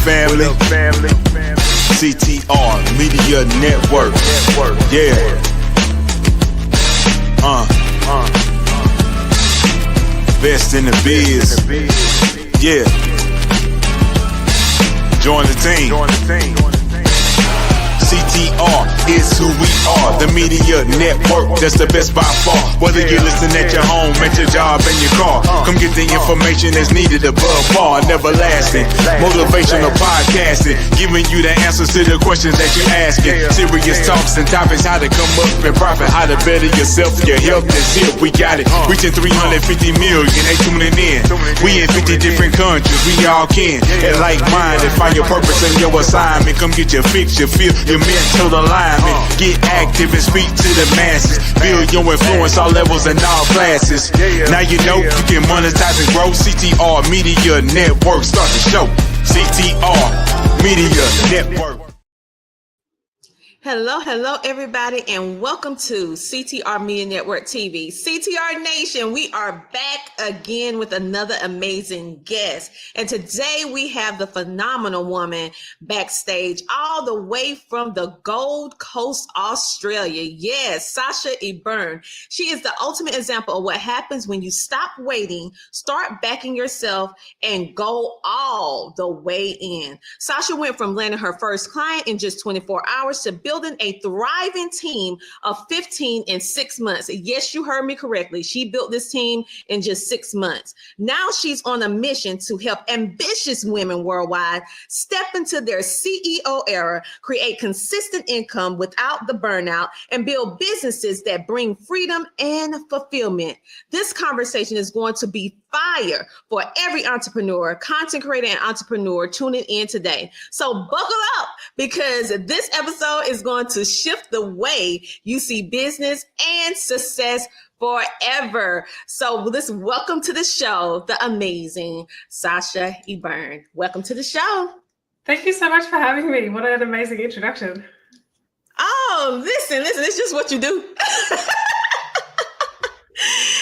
family? CTR Media Network. Yeah. Best in the biz. Yeah. Join the team. CTR is who we are, the media network, that's the best by far. Whether you listen at your home, at your job, in your car, come get the information that's needed above par. Never lasting, motivational podcasting, giving you the answers to the questions that you're asking. Serious talks and topics, how to come up and profit, how to better yourself, your health is here, we got it. Reaching 350 million, they tuning in. We in 50 different countries, we all can. And like-minded, find your purpose and your assignment. Come get your fix, your feel, your mental alignment. Get active and speak to the masses. Build your influence all levels and all classes. Now you know you can monetize and grow. CTR Media Network, start the show. CTR Media Network. Hello, everybody, and welcome to CTR Media Network TV. CTR Nation, we are back again with another amazing guest. And today we have the phenomenal woman backstage all the way from the Gold Coast, Australia. Yes, Sasha Eburne. She is the ultimate example of what happens when you stop waiting, start backing yourself, and go all the way in. Sasha went from landing her first client in just 24 hours to building a thriving team of 15 in 6 months. Yes, you heard me correctly. She built this team in just 6 months. Now she's on a mission to help ambitious women worldwide step into their CEO era, create consistent income without the burnout, and build businesses that bring freedom and fulfillment. This conversation is going to be fire for every entrepreneur, content creator, and entrepreneur tuning in today. So buckle up, because this episode is going to shift the way you see business and success forever. So let's welcome to the show, the amazing Sasha Eburne. Welcome to the show. Thank you so much for having me. What an amazing introduction. Oh, listen, it's just what you do.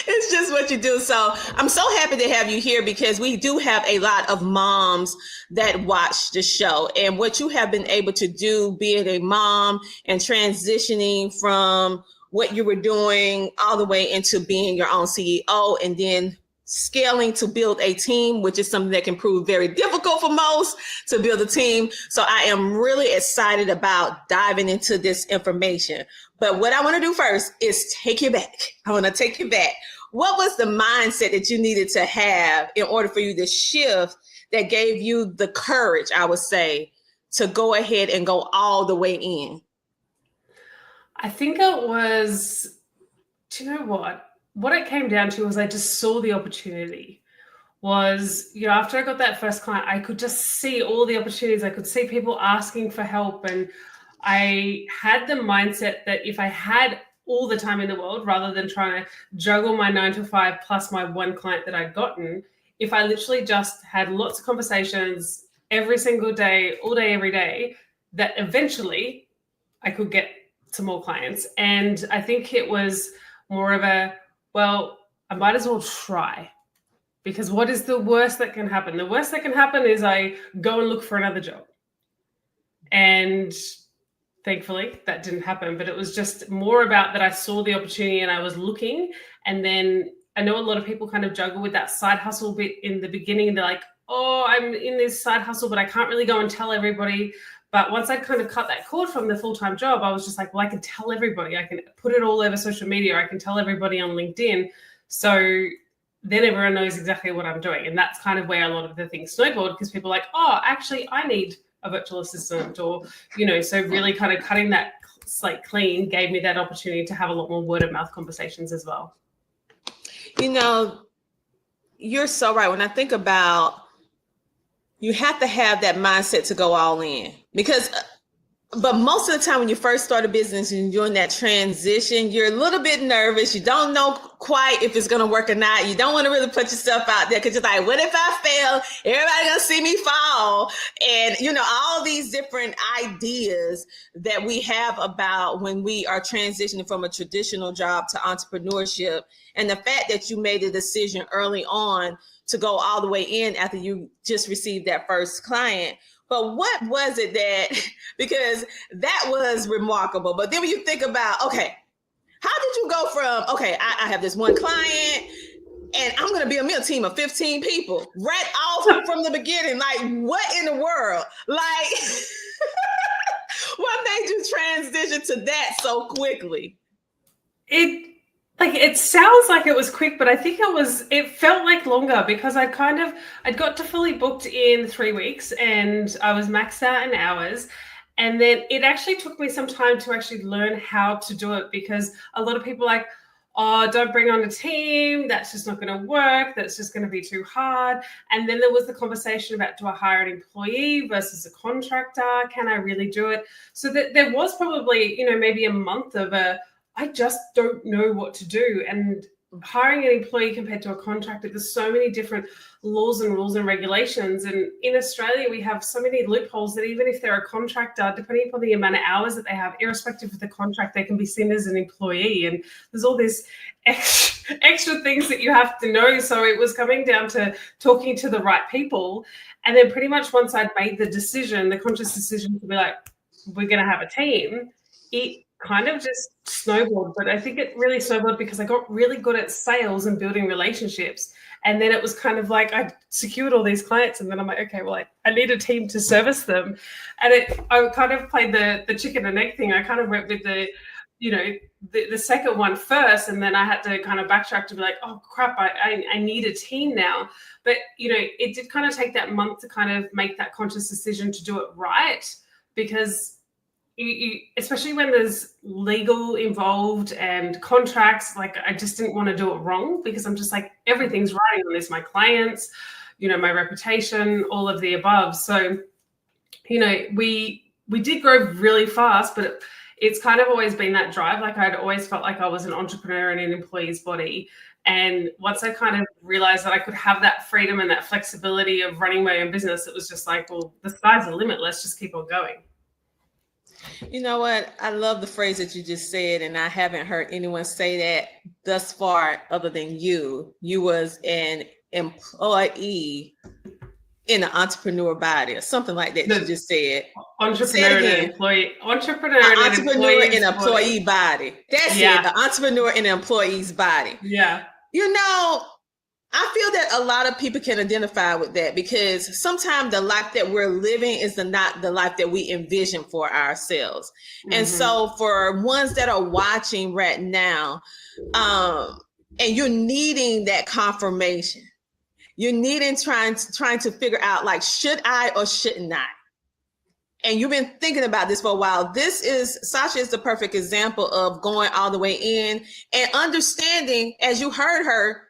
It's just what you do. So I'm so happy to have you here, because we do have a lot of moms that watch the show, and what you have been able to do, being a mom and transitioning from what you were doing all the way into being your own CEO, and then scaling to build a team, which is something that can prove very difficult for most to build a team. So I am really excited about diving into this information. But what I want to do first is take you back. I want to take you back. What was the mindset that you needed to have in order for you to shift that gave you the courage, I would say, to go ahead and go all the way in? I think it was, do you know what? What it came down to was I just saw the opportunity. After I got that first client, I could just see all the opportunities. I could see people asking for help, and I had the mindset that if I had all the time in the world, rather than trying to juggle my 9 to 5 plus my one client that I'd gotten, if I literally just had lots of conversations every single day, all day, every day, that eventually I could get to more clients. And I think it was more of I might as well try, because what is the worst that can happen? The worst that can happen is I go and look for another job. And thankfully that didn't happen, but it was just more about that I saw the opportunity and I was looking. And then I know a lot of people kind of juggle with that side hustle bit in the beginning, and they're like, oh, I'm in this side hustle, but I can't really go and tell everybody. But once I'd kind of cut that cord from the full-time job, I was just like, well, I can tell everybody. I can put it all over social media. I can tell everybody on LinkedIn. So then everyone knows exactly what I'm doing. And that's kind of where a lot of the things snowballed, because people are like, oh, actually, I need a virtual assistant, or, so really kind of cutting that slate clean gave me that opportunity to have a lot more word of mouth conversations as well. You're so right. When I think about, you have to have that mindset to go all in, but most of the time when you first start a business and you're doing that transition, you're a little bit nervous. You don't know quite if it's going to work or not. You don't want to really put yourself out there, because you're like, what if I fail? Everybody going to see me fall. And, all these different ideas that we have about when we are transitioning from a traditional job to entrepreneurship. And the fact that you made a decision early on to go all the way in after you just received that first client. But what was it that, because that was remarkable. But then when you think about, okay, how did you go from, okay, I have this one client and I'm going to build me a team of 15 people right off from the beginning? Like, what in the world? Like, what made you transition to that so quickly? It sounds like it was quick, but I think it felt like longer because I'd got to fully booked in 3 weeks and I was maxed out in hours. And then it actually took me some time to actually learn how to do it, because a lot of people are like, oh, don't bring on a team. That's just not going to work. That's just going to be too hard. And then there was the conversation about, do I hire an employee versus a contractor? Can I really do it? So there was probably, maybe a month of I just don't know what to do. And hiring an employee compared to a contractor, there's so many different laws and rules and regulations. And in Australia, we have so many loopholes that even if they're a contractor, depending upon the amount of hours that they have, irrespective of the contract, they can be seen as an employee. And there's all this extra things that you have to know. So it was coming down to talking to the right people. And then pretty much once I'd made the conscious decision to be like, we're going to have a team, it kind of just snowballed. But I think it really snowballed because I got really good at sales and building relationships. And then it was kind of like I secured all these clients, and then I'm like, okay, well, I need a team to service them. And I kind of played the chicken and egg thing. I kind of went with the second one first, and then I had to kind of backtrack to be like, oh crap, I need a team now. But it did kind of take that month to kind of make that conscious decision to do it right, because you, especially when there's legal involved and contracts, like I just didn't want to do it wrong, because I'm just like, everything's riding on this, my clients, my reputation, all of the above. So, we did grow really fast, but it's kind of always been that drive. Like I'd always felt like I was an entrepreneur in an employee's body. And once I kind of realized that I could have that freedom and that flexibility of running my own business, it was just like, well, the sky's the limit. Let's just keep on going. You know what? I love the phrase that you just said, and I haven't heard anyone say that thus far other than you. You was an employee in an entrepreneur body or something like that. You just said. Entrepreneur and an employee. Entrepreneur and an employee body. That's it. The entrepreneur in an employee's body. Yeah. I feel that a lot of people can identify with that, because sometimes the life that we're living is not the life that we envision for ourselves. Mm-hmm. And so for ones that are watching right now, and you're needing that confirmation, you're needing trying to figure out, like, should I or shouldn't I? And you've been thinking about this for a while. Sasha is the perfect example of going all the way in and understanding, as you heard her,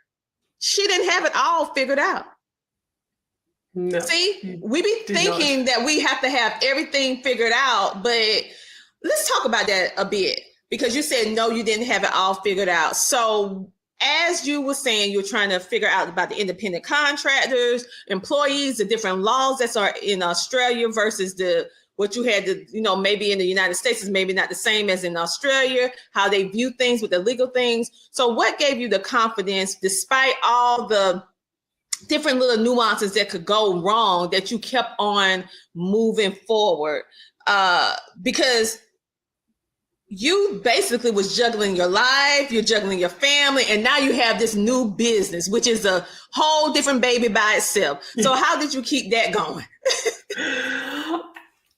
she didn't have it all figured out. No. See, we be thinking that we have to have everything figured out, but let's talk about that a bit, because you said, no, you didn't have it all figured out. So as you were saying, you're trying to figure out about the independent contractors, employees, the different laws that are in Australia versus what you had to, maybe in the United States is maybe not the same as in Australia, how they view things with the legal things. So what gave you the confidence, despite all the different little nuances that could go wrong, that you kept on moving forward? Because you basically was juggling your life, you're juggling your family, and now you have this new business, which is a whole different baby by itself. So how did you keep that going?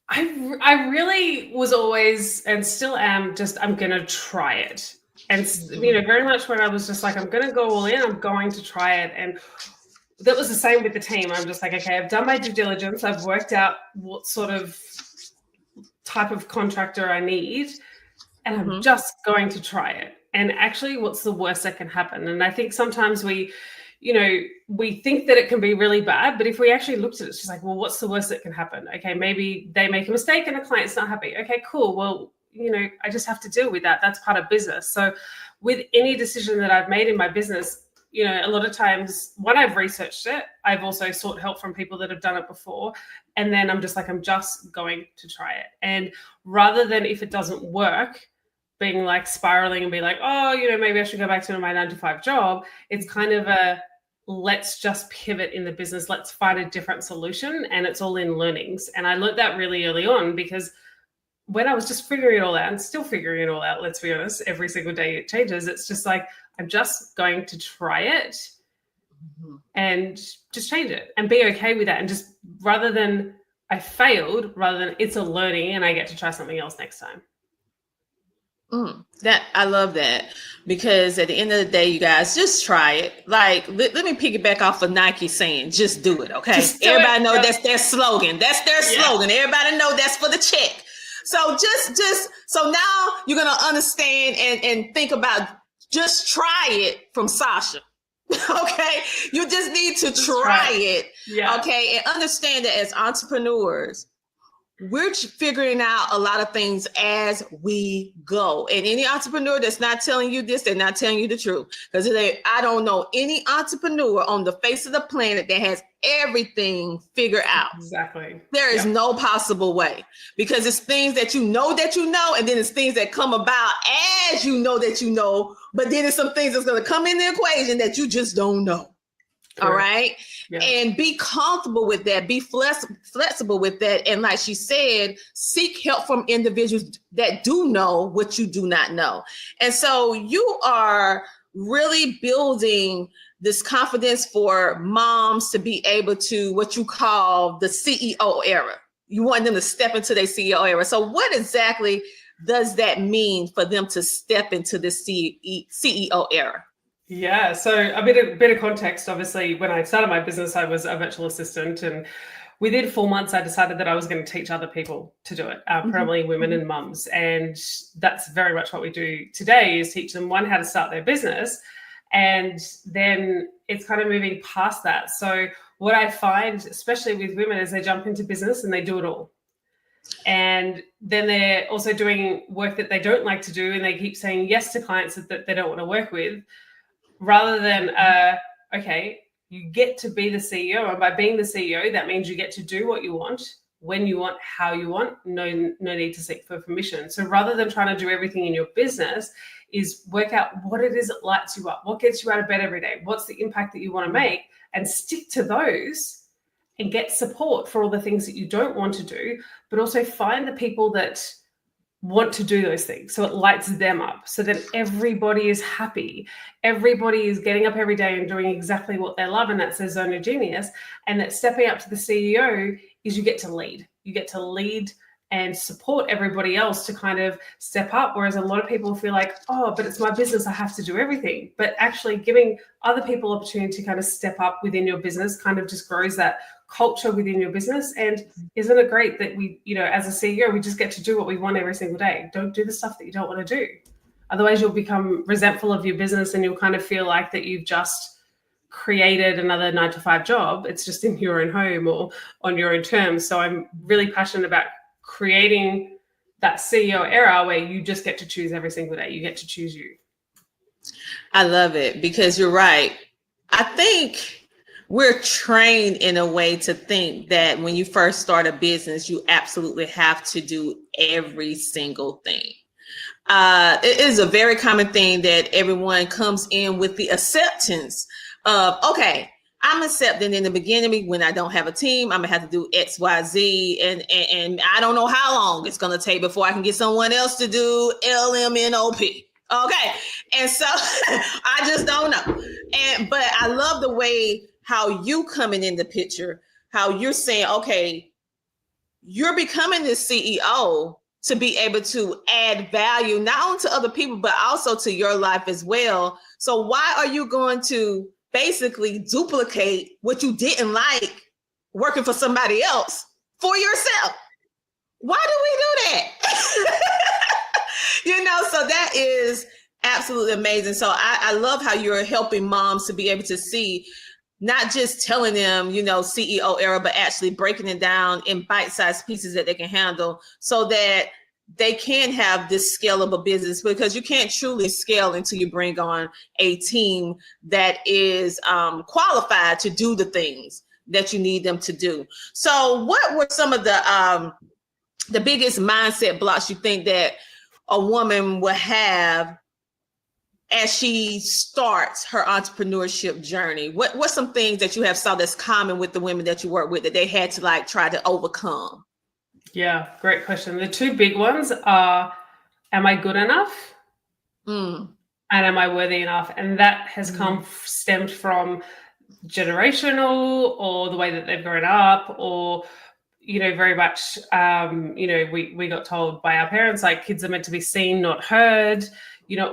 I really was always, and still am, just, I'm going to try it. And, very much when I was just like, I'm going to go all in, I'm going to try it. And that was the same with the team. I'm just like, okay, I've done my due diligence. I've worked out what sort of type of contractor I need, and I'm just going to try it. And actually, what's the worst that can happen? And I think sometimes we think that it can be really bad, but if we actually looked at it, it's just like, well, what's the worst that can happen? Okay, maybe they make a mistake and a client's not happy. Okay, cool. Well, I just have to deal with that. That's part of business. So with any decision that I've made in my business, a lot of times when I've researched it, I've also sought help from people that have done it before. And then I'm just like, I'm just going to try it. And rather than, if it doesn't work, being like spiraling and be like, oh, maybe I should go back to my 9-to-5 job. It's kind of let's just pivot in the business. Let's find a different solution. And it's all in learnings. And I learned that really early on, because when I was just figuring it all out, and still figuring it all out, let's be honest, every single day it changes. It's just like, I'm just going to try it and just change it and be okay with that. And just rather than I failed, rather than it's a learning and I get to try something else next time. That I love that, because at the end of the day, you guys, just try it. Like, let me piggyback off of Nike saying, just do it. Okay. Everybody know that's their slogan. That's their slogan. Everybody know that's for the check. So so now you're going to understand and think about just try it from Sasha. Okay. You just need to try it. Yeah. Okay. And understand that as entrepreneurs, we're figuring out a lot of things as we go. And any entrepreneur that's not telling you this, they're not telling you the truth. Because I don't know any entrepreneur on the face of the planet that has everything figured out. Exactly. There is no possible way, because it's things that you know, and then it's things that come about as you know that you know, but then it's some things that's going to come in the equation that you just don't know. All right. Yeah. And be comfortable with that. Be flexible with that. And like she said, seek help from individuals that do know what you do not know. And so you are really building this confidence for moms to be able to, what you call the CEO era. You want them to step into their CEO era. So what exactly does that mean for them to step into the CEO era? Yeah, so a bit of context. Obviously, when I started my business, I was a virtual assistant, and within 4 months, I decided that I was going to teach other people to do it, primarily women and mums. And that's very much what we do today, is teach them, one, how to start their business, and then it's kind of moving past that. So what I find, especially with women, is they jump into business and they do it all. And then they're also doing work that they don't like to do, and they keep saying yes to clients that they don't want to work with. Rather than, okay, you get to be the CEO. And by being the CEO, that means you get to do what you want, when you want, how you want, no need to seek for permission. So rather than trying to do everything in your business, is work out what it is that lights you up, what gets you out of bed every day, what's the impact that you want to make, and stick to those and get support for all the things that you don't want to do, but also find the people that want to do those things, so it lights them up, so that everybody is happy, everybody is getting up every day and doing exactly what they love, and that's their zone of genius. And that stepping up to the CEO is you get to lead and support everybody else to kind of step up. Whereas a lot of people feel like, oh, but it's my business, I have to do everything. But actually giving other people opportunity to kind of step up within your business kind of just grows that culture within your business. And isn't it great that we, as a CEO, we just get to do what we want every single day? Don't do the stuff that you don't want to do. Otherwise you'll become resentful of your business, and you'll kind of feel like that you've just created another 9-to-5 job. It's just in your own home or on your own terms. So I'm really passionate about creating that CEO era where you just get to choose every single day. You get to choose you. I love it, because you're right. I think we're trained in a way to think that when you first start a business, you absolutely have to do every single thing. It is a very common thing that everyone comes in with the acceptance of, okay, I'm accepting in the beginning when I don't have a team, I'm gonna have to do X, Y, Z, and I don't know how long it's gonna take before I can get someone else to do LMNOP. Okay, and so I just don't know. But I love the way how you coming in the picture, how you're saying, okay, you're becoming this CEO to be able to add value not only to other people but also to your life as well. So why are you going to basically duplicate what you didn't like working for somebody else for yourself? Why do we do that? So that is absolutely amazing. So I love how you're helping moms to be able to see, not just telling them, CEO era, but actually breaking it down in bite-sized pieces that they can handle, so that they can have this scalable business, because you can't truly scale until you bring on a team that is qualified to do the things that you need them to do. So what were some of the biggest mindset blocks you think that a woman would have as she starts her entrepreneurship journey? What's some things that you have saw that's common with the women that you work with that they had to like try to overcome? Yeah, great question. The two big ones are, am I good enough? Mm. And am I worthy enough? And that has stemmed from generational, or the way that they've grown up, or very much we got told by our parents, like, kids are meant to be seen, not heard,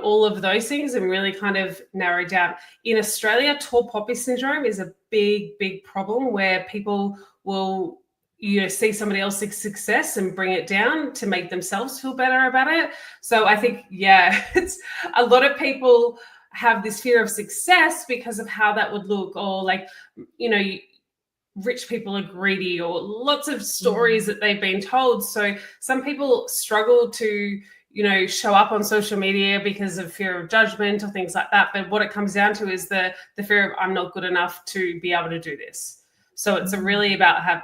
all of those things, and really kind of narrowed down. In Australia, tall poppy syndrome is a big problem, where people will see somebody else's success and bring it down to make themselves feel better about it. So I think, it's a lot of people have this fear of success because of how that would look, or like, rich people are greedy, or lots of stories that they've been told. So some people struggle to, show up on social media because of fear of judgment or things like that. But what it comes down to is the fear of, I'm not good enough to be able to do this. So it's really about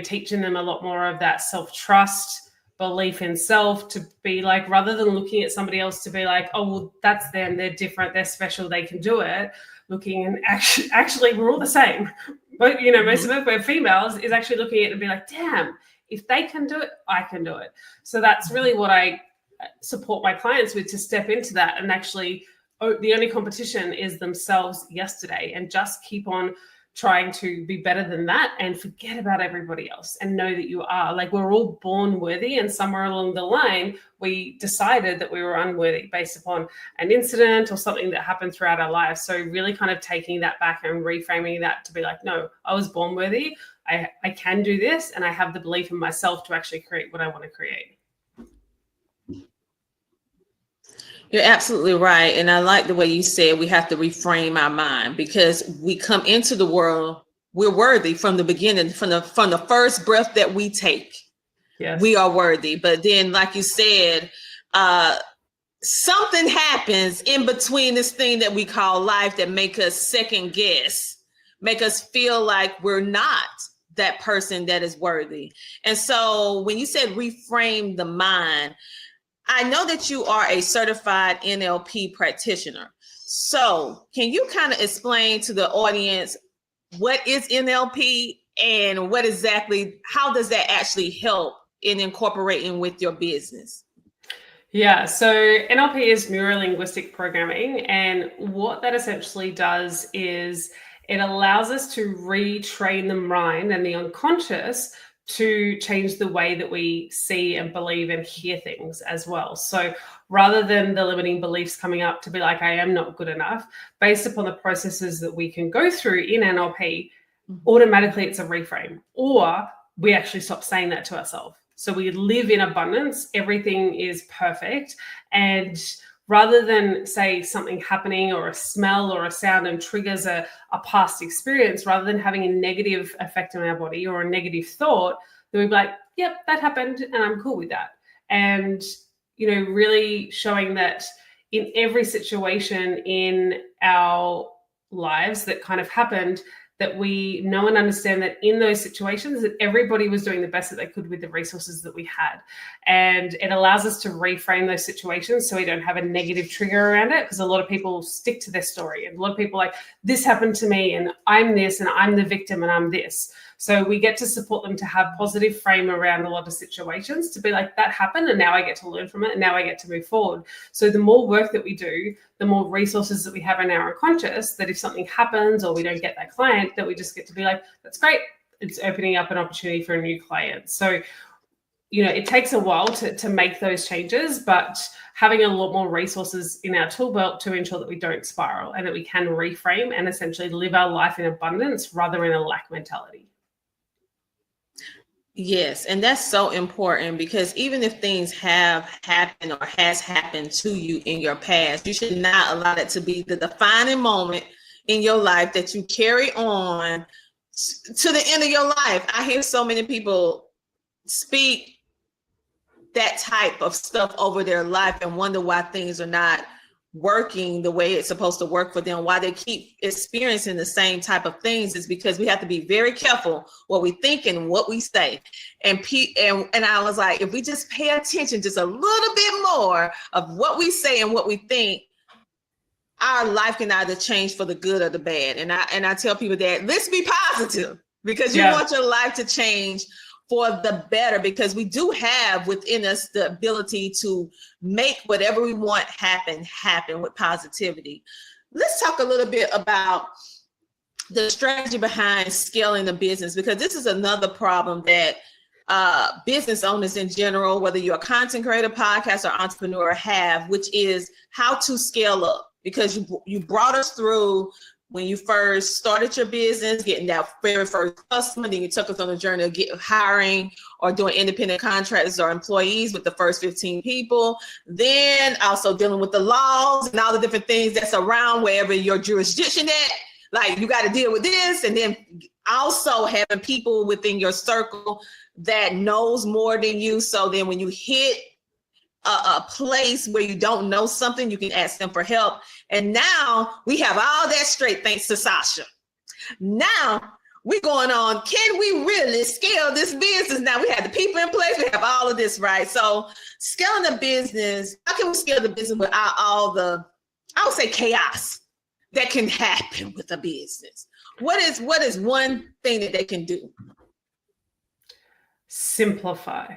teaching them a lot more of that self-trust, belief in self, to be like, rather than looking at somebody else to be like, oh, well, that's them, they're different, they're special, they can do it. Looking and actually we're all the same. But, most of it, we're females, is actually looking at it and be like, damn, if they can do it, I can do it. So that's really what I support my clients with, to step into that, and actually the only competition is themselves yesterday, and just keep on trying to be better than that, and forget about everybody else, and know that you are, like, we're all born worthy, and somewhere along the line we decided that we were unworthy based upon an incident or something that happened throughout our lives. So really kind of taking that back and reframing that to be like, no, I was born worthy, I can do this, and I have the belief in myself to actually create what I want to create. You're absolutely right. And I like the way you said we have to reframe our mind, because we come into the world, we're worthy from the beginning, from the first breath that we take. Yes. We are worthy. But then, like you said, something happens in between this thing that we call life that make us second guess, make us feel like we're not that person that is worthy. And so when you said reframe the mind, I know that you are a certified NLP practitioner. So can you kind of explain to the audience what is NLP, and how does that actually help in incorporating with your business? Yeah, so NLP is neuro-linguistic programming, and what that essentially does is it allows us to retrain the mind and the unconscious to change the way that we see and believe and hear things as well. So rather than the limiting beliefs coming up to be like, I am not good enough, based upon the processes that we can go through in NLP, automatically it's a reframe, or we actually stop saying that to ourselves. So we live in abundance, everything is perfect, and rather than say something happening or a smell or a sound and triggers a past experience, rather than having a negative effect on our body or a negative thought, then we'd be like, yep, that happened and I'm cool with that. And, really showing that in every situation in our lives that kind of happened, that we know and understand that in those situations that everybody was doing the best that they could with the resources that we had. And it allows us to reframe those situations so we don't have a negative trigger around it, because a lot of people stick to their story, and a lot of people like, this happened to me and I'm this and I'm the victim and I'm this. So we get to support them to have positive frame around a lot of situations, to be like, that happened and now I get to learn from it and now I get to move forward. So the more work that we do, the more resources that we have in our unconscious, that if something happens or we don't get that client, that we just get to be like, that's great. It's opening up an opportunity for a new client. So, it takes a while to make those changes, but having a lot more resources in our tool belt to ensure that we don't spiral and that we can reframe and essentially live our life in abundance rather than a lack mentality. Yes, and that's so important, because even if things have happened or has happened to you in your past, you should not allow that to be the defining moment in your life that you carry on to the end of your life. I hear so many people speak that type of stuff over their life and wonder why things are not working the way it's supposed to work for them, why they keep experiencing the same type of things. Is because we have to be very careful what we think and what we say. And I was like, if we just pay attention just a little bit more of what we say and what we think, our life can either change for the good or the bad. And I tell people that let's be positive, because you want your life to change for the better, because we do have within us the ability to make whatever we want happen with positivity. Let's talk a little bit about the strategy behind scaling the business, because this is another problem that business owners in general, whether you're a content creator, podcast, or entrepreneur, have, which is how to scale up. Because you brought us through when you first started your business, getting that very first customer, then you took us on a journey of hiring or doing independent contractors or employees with the first 15 people, then also dealing with the laws and all the different things that's around wherever your jurisdiction at. Like, you got to deal with this, and then also having people within your circle that knows more than you. So then when you hit a place where you don't know something, you can ask them for help. And now we have all that straight, thanks to Sasha. Now we're going on, can we really scale this business? Now we have the people in place, we have all of this, right? So scaling the business, how can we scale the business without all the, I would say, chaos that can happen with a business? What is one thing that they can do? Simplify.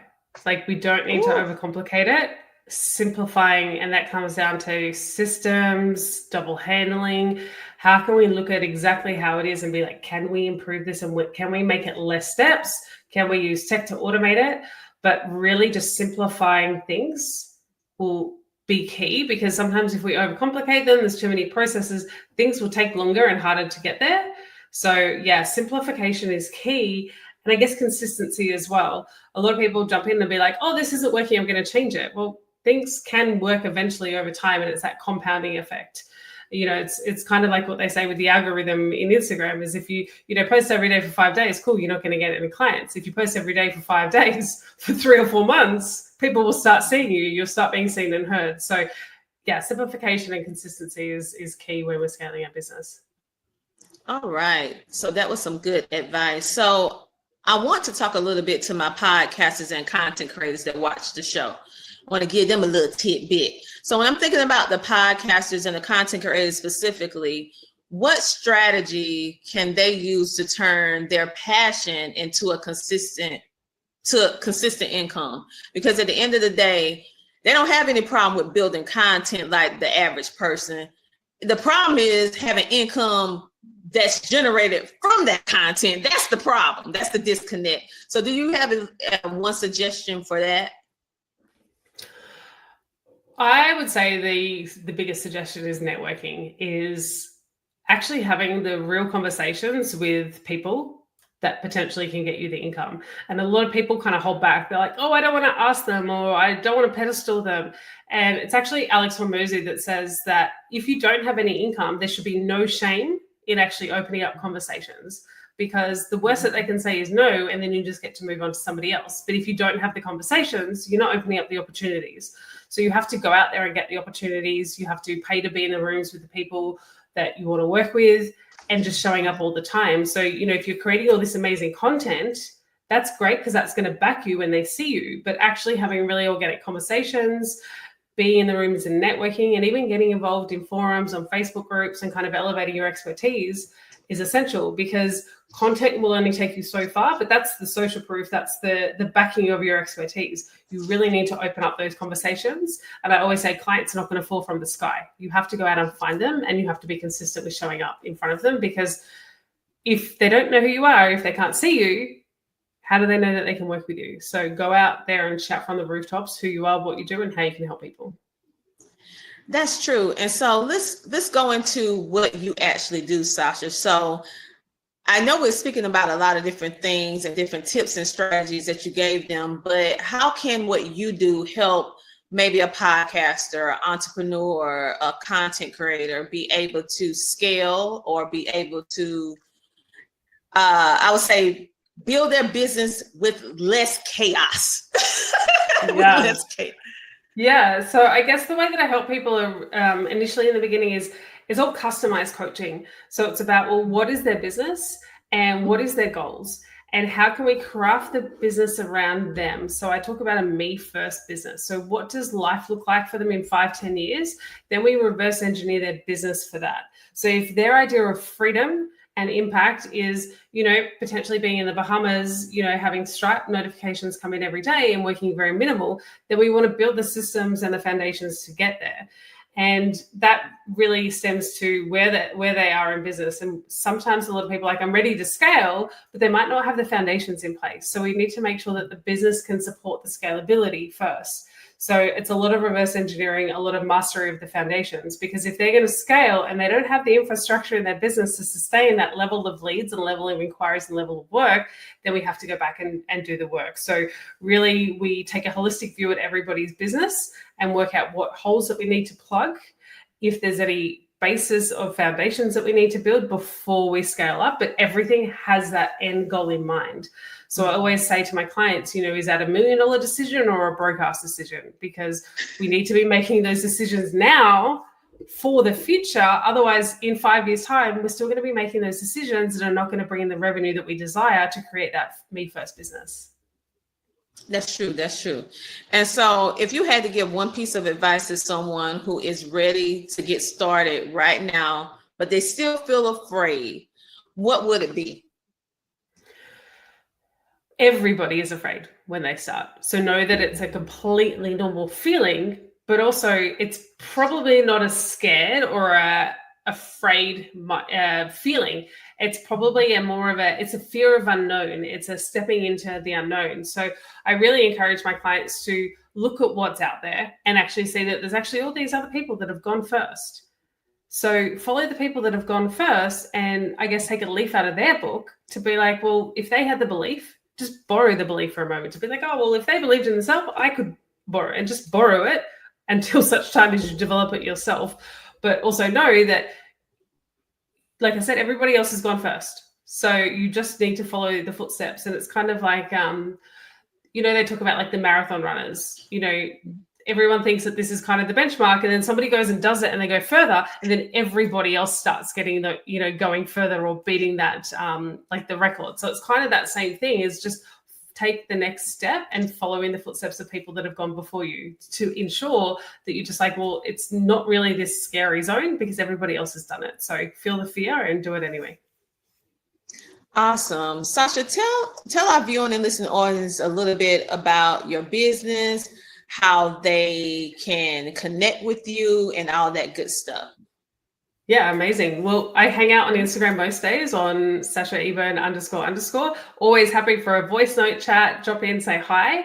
Like, we don't need to overcomplicate it. Simplifying, and that comes down to systems, double handling. How can we look at exactly how it is and be like, can we improve this, and can we make it less steps? Can we use tech to automate it? But really just simplifying things will be key, because sometimes if we overcomplicate them, there's too many processes, things will take longer and harder to get there. So yeah, simplification is key. And I guess consistency as well. A lot of people jump in and be like, oh, this isn't working, I'm going to change it. Well, things can work eventually over time, and it's that compounding effect. You know, it's kind of like what they say with the algorithm in Instagram is, if you post every day for 5 days, cool, you're not going to get any clients. If you post every day for 5 days for 3 or 4 months, people will start seeing you. You'll start being seen and heard. So yeah, simplification and consistency is key when we're scaling our business. All right. So that was some good advice. So I want to talk a little bit to my podcasters and content creators that watch the show. I want to give them a little tidbit. So when I'm thinking about the podcasters and the content creators specifically, what strategy can they use to turn their passion into a consistent income? Because at the end of the day, they don't have any problem with building content like the average person. The problem is having income that's generated from that content. That's the problem. That's the disconnect. So do you have one suggestion for that? I would say the biggest suggestion is networking, is actually having the real conversations with people that potentially can get you the income. And a lot of people kind of hold back. They're like, oh, I don't want to ask them, or I don't want to pedestal them. And it's actually Alex Hormozi that says that if you don't have any income, there should be no shame in actually opening up conversations, because the worst that they can say is no, and then you just get to move on to somebody else. But if you don't have the conversations, you're not opening up the opportunities. So you have to go out there and get the opportunities. You have to pay to be in the rooms with the people that you want to work with, and just showing up all the time. So, if you're creating all this amazing content, that's great, because that's going to back you when they see you. But actually having really organic conversations, being in the rooms and networking, and even getting involved in forums on Facebook groups and kind of elevating your expertise is essential, because content will only take you so far, but that's the social proof. That's the backing of your expertise. You really need to open up those conversations. And I always say clients are not going to fall from the sky. You have to go out and find them, and you have to be consistent with showing up in front of them, because if they don't know who you are, if they can't see you, how do they know that they can work with you? So go out there and shout from the rooftops who you are, what you do, and how you can help people. That's true. And so let's go into what you actually do, Sasha. So I know we're speaking about a lot of different things and different tips and strategies that you gave them, but how can what you do help maybe a podcaster, entrepreneur, a content creator be able to scale, or be able to, I would say, build their business with less chaos? Yeah. Less chaos. Yeah. So I guess the way that I help people initially in the beginning is all customized coaching. So it's about, well, what is their business and what is their goals? and how can we craft the business around them? So I talk about a me first business. So what does life look like for them in 5-10 years? Then we reverse engineer their business for that. So if their idea of freedom and impact is, potentially being in the Bahamas, having Stripe notifications come in every day and working very minimal, then we want to build the systems and the foundations to get there. And that really stems to where they are in business. And sometimes a lot of people are like, I'm ready to scale, but they might not have the foundations in place. So we need to make sure that the business can support the scalability first. So it's a lot of reverse engineering, a lot of mastery of the foundations, because if they're going to scale and they don't have the infrastructure in their business to sustain that level of leads and level of inquiries and level of work, then we have to go back and do the work. So really, we take a holistic view at everybody's business and work out what holes that we need to plug, if there's any basis of foundations that we need to build before we scale up, but everything has that end goal in mind. So I always say to my clients, is that $1 million decision or a broke-ass decision? Because we need to be making those decisions now for the future. Otherwise, in 5 years' time, we're still going to be making those decisions that are not going to bring in the revenue that we desire to create that me first business. That's true. That's true. And so if you had to give one piece of advice to someone who is ready to get started right now, but they still feel afraid, what would it be? Everybody is afraid when they start. So know that it's a completely normal feeling, but also it's probably not a scared or a afraid feeling. It's probably it's a fear of unknown. It's a stepping into the unknown. So I really encourage my clients to look at what's out there and actually see that there's actually all these other people that have gone first. So follow the people that have gone first and I guess take a leaf out of their book to be like, well, if they had the belief, just borrow the belief for a moment to be like, oh, well, if they believed in themselves, I could borrow and just borrow it until such time as you develop it yourself. But also know that, like I said, everybody else has gone first. So you just need to follow the footsteps. And it's kind of like, they talk about like the marathon runners, everyone thinks that this is kind of the benchmark, and then somebody goes and does it and they go further, and then everybody else starts getting going further or beating that, like the record. So it's kind of that same thing, is just take the next step and follow in the footsteps of people that have gone before you to ensure that you're just like, well, it's not really this scary zone because everybody else has done it. So feel the fear and do it anyway. Awesome. Sasha, tell our viewing and listening audience a little bit about your business, how they can connect with you and all that good stuff. Yeah, amazing. Well, I hang out on Instagram most days on Sasha Eburne __. Always happy for a voice note chat, drop in, say hi.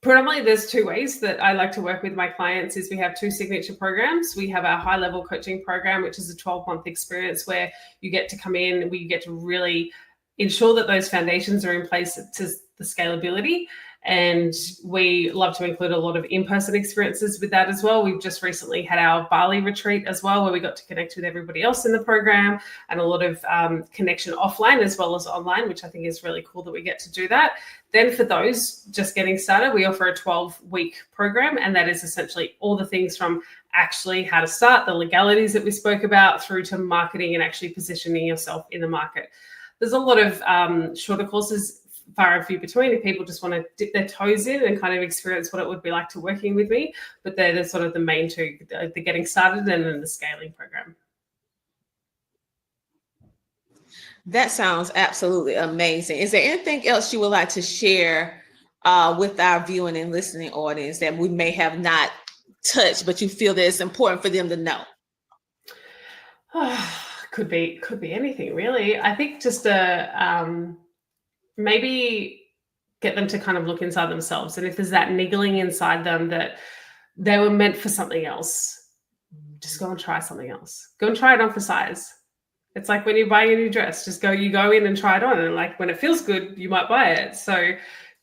Predominantly, there's two ways that I like to work with my clients. Is we have two signature programs. We have our high level coaching program, which is a 12-month experience where you get to come in, we get to really ensure that those foundations are in place to the scalability. And we love to include a lot of in-person experiences with that as well. We've just recently had our Bali retreat as well, where we got to connect with everybody else in the program, and a lot of connection offline as well as online, which I think is really cool that we get to do that. Then for those just getting started, we offer a 12-week program, and that is essentially all the things from actually how to start, the legalities that we spoke about, through to marketing and actually positioning yourself in the market. There's a lot of shorter courses, far and few between, if people just want to dip their toes in and kind of experience what it would be like to working with me. But they're the sort of the main two, the getting started and then the scaling program. That sounds absolutely amazing. Is there anything else you would like to share with our viewing and listening audience that we may have not touched, but you feel that it's important for them to know? Could be anything, really. I think just maybe get them to kind of look inside themselves. And if there's that niggling inside them that they were meant for something else, just go and try something else. Go and try it on for size. It's like when you're buying a new dress, you go in and try it on. And like when it feels good, you might buy it. So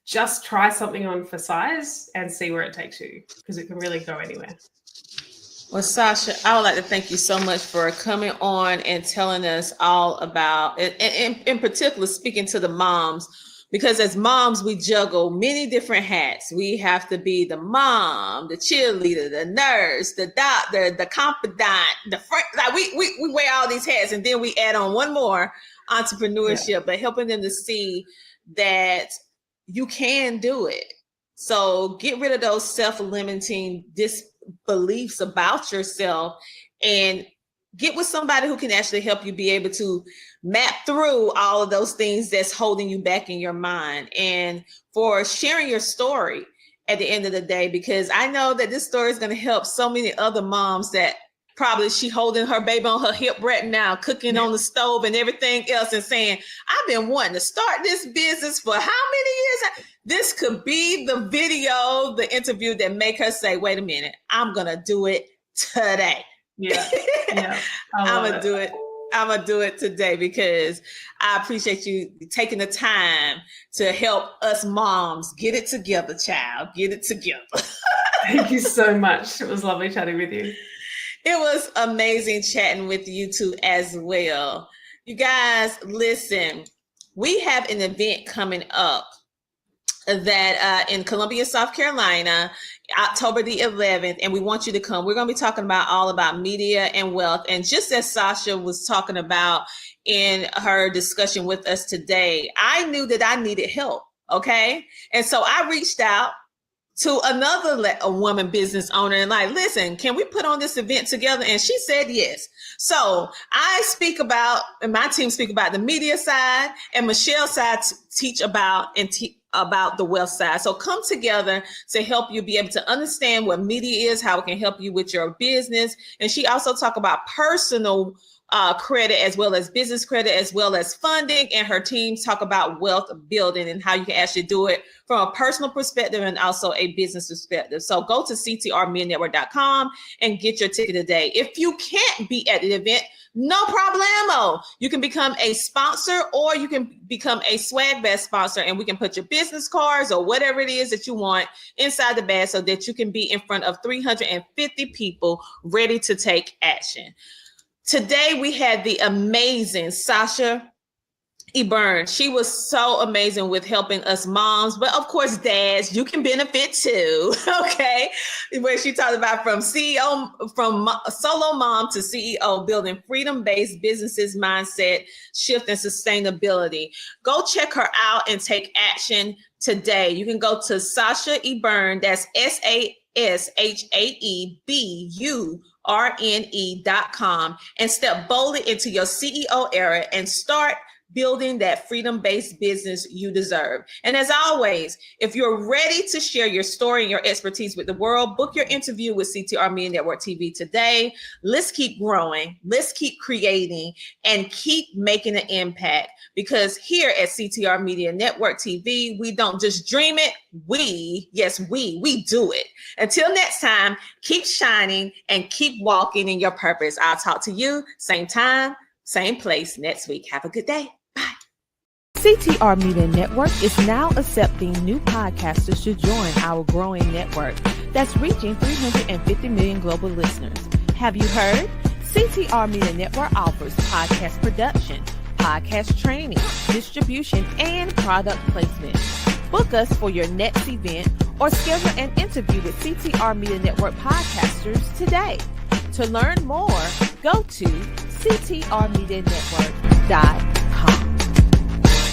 just try something on for size and see where it takes you, because it can really go anywhere. Well, Sasha, I would like to thank you so much for coming on and telling us all about it, and in particular, speaking to the moms, because as moms, we juggle many different hats. We have to be the mom, the cheerleader, the nurse, the doctor, the confidant, the friend. Like we wear all these hats, and then we add on one more, entrepreneurship, but helping them to see that you can do it. So get rid of those self-limiting disbeliefs about yourself and get with somebody who can actually help you be able to map through all of those things that's holding you back in your mind, and for sharing your story at the end of the day, because I know that this story is going to help so many other moms that probably she holding her baby on her hip right now, cooking on the stove and everything else, and saying, I've been wanting to start this business for how many years? This could be the video, the interview that make her say, wait a minute, I'm going to do it today. Yeah. I'm going to do it. I'm going to do it today, because I appreciate you taking the time to help us moms get it together, child. Get it together. Thank you so much. It was lovely chatting with you. It was amazing chatting with you two as well. You guys, listen, we have an event coming up that in Columbia, South Carolina, October the 11th, and we want you to come. We're going to be talking about all about media and wealth. And just as Sasha was talking about in her discussion with us today, I knew that I needed help. Okay. And so I reached out to a woman business owner and like, listen, can we put on this event together? And she said yes. So I speak about, and my team speak about the media side, and Michelle's side teach about about the wealth side. So come together to help you be able to understand what media is, how it can help you with your business. And she also talk about personal credit as well as business credit, as well as funding. And her teams talk about wealth building and how you can actually do it from a personal perspective and also a business perspective. So go to ctrmedianetwork.com and get your ticket today. If you can't be at the event, no problemo. You can become a sponsor, or you can become a swag bag sponsor, and we can put your business cards or whatever it is that you want inside the bag so that you can be in front of 350 people ready to take action. Today, we had the amazing Sasha Eburne. She was so amazing with helping us moms, but of course, dads, you can benefit too. Okay. Where she talked about from solo mom to CEO, building freedom-based businesses, mindset shift, and sustainability. Go check her out and take action today. You can go to Sasha Eburne. That's SashaEburne.com and step boldly into your CEO era and start building that freedom-based business you deserve. And as always, if you're ready to share your story and your expertise with the world, book your interview with CTR Media Network TV today. Let's keep growing. Let's keep creating and keep making an impact, because here at CTR Media Network TV, we don't just dream it. We do it. Until next time, keep shining and keep walking in your purpose. I'll talk to you same time, same place next week. Have a good day. CTR Media Network is now accepting new podcasters to join our growing network that's reaching 350 million global listeners. Have you heard? CTR Media Network offers podcast production, podcast training, distribution, and product placement. Book us for your next event or schedule an interview with CTR Media Network podcasters today. To learn more, go to ctrmedianetwork.com.